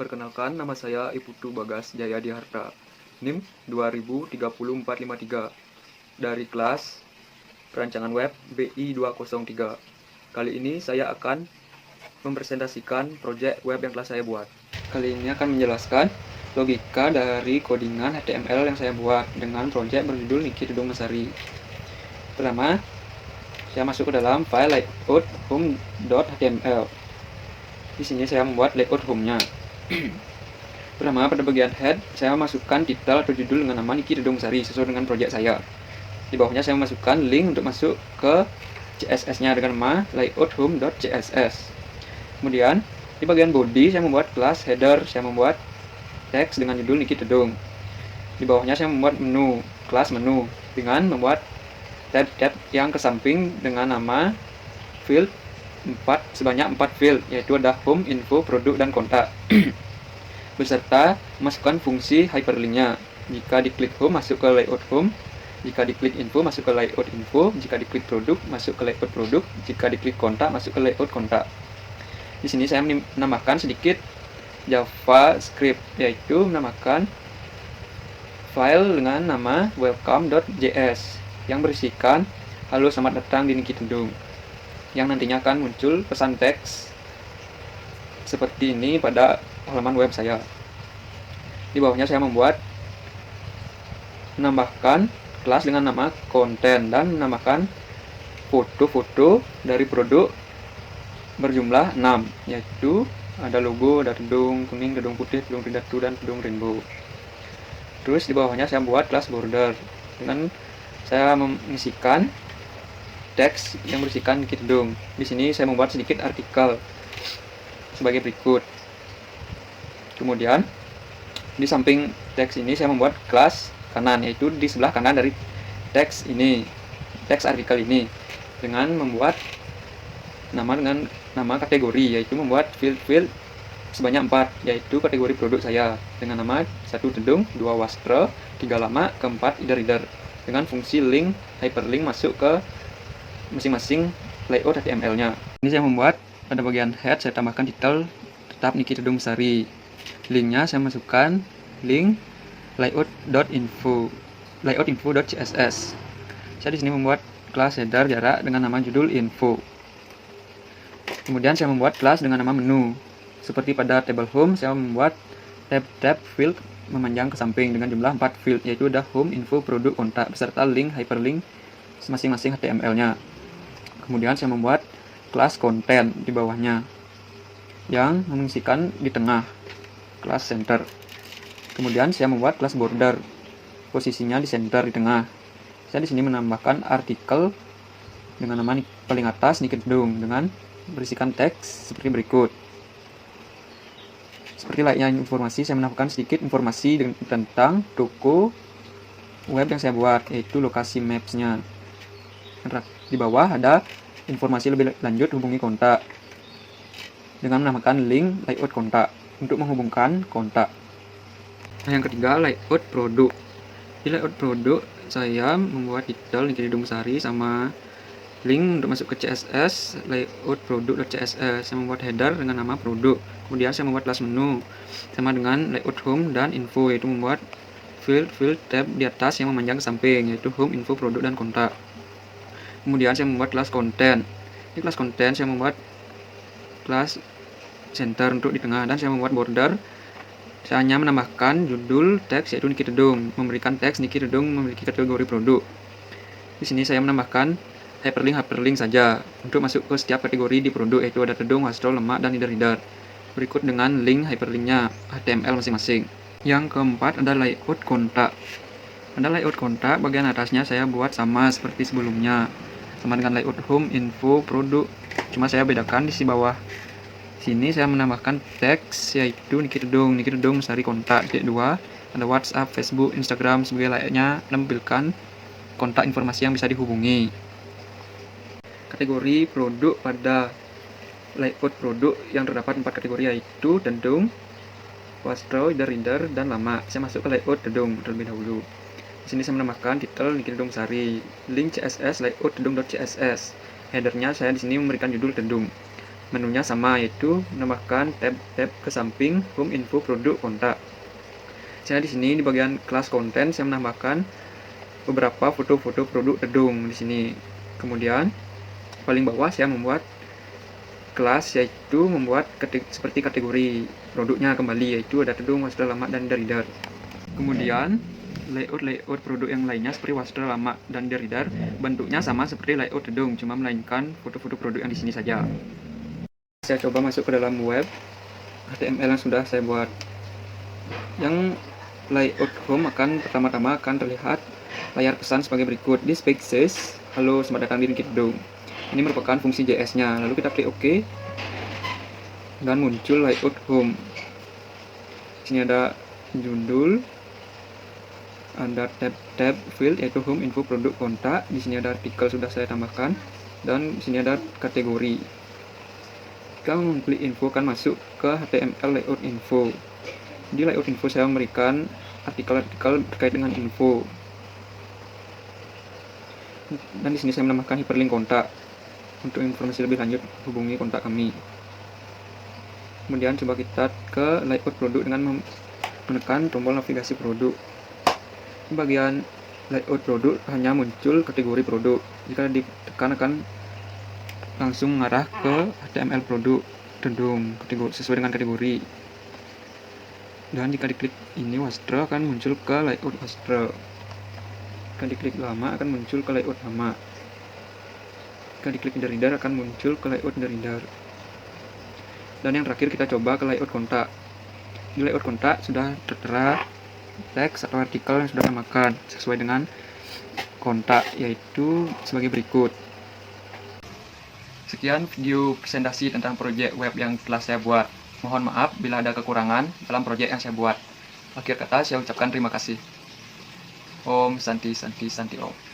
Perkenalkan, nama saya Iputu Bagas Jaya Diharta, NIM 2030-453, dari kelas Perancangan Web BI 203. Kali ini saya akan mempresentasikan proyek web yang telah saya buat. Kali ini akan menjelaskan logika dari codingan HTML yang saya buat dengan proyek berjudul Niki Dudung Mesari. Pertama, saya masuk ke dalam file layout.home.html. Di sini saya membuat layout home-nya. Pertama, pada bagian head, saya masukkan titel atau judul dengan nama Niki Dudung Mesari sesuai dengan proyek saya. Di bawahnya saya masukkan link untuk masuk ke CSS-nya dengan nama layouthome.css. Kemudian, di bagian body, saya membuat kelas header, saya membuat teks dengan judul Niki Dudung. Di bawahnya saya membuat menu, kelas menu, dengan membuat tab-tab yang ke samping dengan nama field sebanyak 4 field, yaitu ada home, info, produk, dan kontak. Beserta masukkan fungsi hyperlinknya. Jika diklik home, masuk ke layout home. Jika diklik info, masuk ke layout info. Jika diklik produk, masuk ke layout produk. Jika diklik kontak, masuk ke layout kontak. Di sini saya menambahkan sedikit JavaScript, yaitu menambahkan file dengan nama welcome.js yang berisikan halo selamat datang di Niki Dudung, yang nantinya akan muncul pesan teks seperti ini pada halaman web saya. Di bawahnya saya menambahkan kelas dengan nama konten dan menambahkan foto-foto dari produk berjumlah 6, yaitu ada logo, ada gedung kuning, gedung putih, gedung pindatu, dan gedung rainbow. Terus di bawahnya saya buat kelas border dengan saya mengisikan teks yang berisikan Niki Dudung. Di sini saya membuat sedikit artikel sebagai berikut. Kemudian di samping teks ini saya membuat kelas kanan, yaitu di sebelah kanan dari teks ini, teks artikel ini, dengan membuat dengan nama kategori, yaitu membuat field sebanyak 4, yaitu kategori produk saya dengan nama 1 Dudung, 2 Wastra, 3 Lama, keempat Reader, dengan fungsi link hyperlink masuk ke masing-masing layout HTML-nya. Ini saya membuat pada bagian head, saya tambahkan titel tetap Niki Dudung Mesari. Linknya saya masukkan link layoutinfo.css. Saya di sini membuat kelas header jarak dengan nama judul info. Kemudian saya membuat kelas dengan nama menu. Seperti pada table home, saya membuat tab-tab field memanjang ke samping dengan jumlah 4 field, yaitu ada home, info, produk, kontak, beserta link, hyperlink masing-masing HTML-nya. Kemudian saya membuat kelas konten di bawahnya yang mengisikan di tengah, kelas center. Kemudian saya membuat kelas border, posisinya di center di tengah. Saya di sini menambahkan artikel dengan nama paling atas Niki Dudung dengan berisikan teks seperti berikut. Seperti layaknya informasi, saya menambahkan sedikit informasi tentang toko web yang saya buat, yaitu lokasi maps-nya. Di bawah ada informasi lebih lanjut, hubungi kontak, dengan menambahkan link layout kontak untuk menghubungkan kontak. Nah, yang ketiga, layout produk. Di layout produk saya membuat titel Niki Dudung Mesari sama link untuk masuk ke CSS, layout produk.css. Saya membuat header dengan nama produk. Kemudian saya membuat kelas menu sama dengan layout home dan info, yaitu membuat field tab di atas yang memanjang ke samping, yaitu home, info, produk, dan kontak. Kemudian saya membuat kelas konten. Di kelas konten saya membuat kelas center untuk di tengah, dan saya membuat border. Saya hanya menambahkan judul teks, yaitu Niki Dudung, memberikan teks Niki Dudung memiliki kategori produk. Di sini saya menambahkan hyperlink saja untuk masuk ke setiap kategori di produk, yaitu ada Dudung, Wastra, Lemak, dan Reader. Berikut dengan link hyperlinknya HTML masing-masing. Yang keempat ada layout kontak. Pada layout kontak, bagian atasnya saya buat sama seperti sebelumnya, sama dengan layout home, info, produk. Cuma saya bedakan di bawah sini saya menambahkan teks, yaitu Niki Dudung Mesari kontak. Titik 2 ada WhatsApp, Facebook, Instagram sebagai layaknya menampilkan kontak informasi yang bisa dihubungi. Kategori produk, pada layout produk yang terdapat 4 kategori, yaitu Dudung, Wastra, Reader, dan Lama. Saya masuk ke layout Dudung terlebih dahulu. Di sini saya menambahkan titel Niki Dudung Mesari, link CSS layout dudung.css. Headernya saya di sini memberikan judul Dudung. menunya sama, yaitu menambahkan tab ke samping home info produk kontak. Saya di sini di bagian kelas konten saya menambahkan beberapa foto-foto produk Tedung di sini. Kemudian paling bawah saya membuat kelas, yaitu membuat seperti kategori produknya kembali, yaitu ada Tedung, Wastra Lama, dan Reader. Kemudian layout produk yang lainnya seperti Wastra Lama dan Reader bentuknya sama seperti layout Tedung, cuma melainkan foto-foto produk yang di sini saja. Saya coba masuk ke dalam web HTML yang sudah saya buat. Yang layout home pertama-tama akan terlihat layar pesan sebagai berikut. This page says, halo selamat datang di Tedung. Ini merupakan fungsi JS-nya. Lalu kita klik OK dan muncul layout home. Di sini ada judul, ada tab field yaitu home info produk kontak. Di sini ada artikel sudah saya tambahkan, dan di sini ada kategori. Jika mengklik info akan masuk ke HTML layout info. Di layout info saya memberikan artikel-artikel terkait dengan info. Dan di sini saya menambahkan hyperlink kontak. Untuk informasi lebih lanjut hubungi kontak kami. Kemudian coba kita ke layout produk dengan menekan tombol navigasi produk. Di bagian layout produk hanya muncul kategori produk. Jika ditekan akan langsung mengarah ke HTML produk Tedung sesuai dengan kategori. Dan jika diklik ini Wastra akan muncul ke layout Wastra. Jika diklik lama akan muncul ke layout lama. Jika diklik Reader akan muncul ke layout Reader. Dan yang terakhir kita coba ke layout kontak. Di layout kontak sudah tertera teks atau artikel yang sudah disamakan sesuai dengan kontak, yaitu sebagai berikut. Sekian video presentasi tentang proyek web yang telah saya buat. Mohon maaf bila ada kekurangan dalam proyek yang saya buat. Akhir kata saya ucapkan terima kasih. Om Santi Santi Santi Om.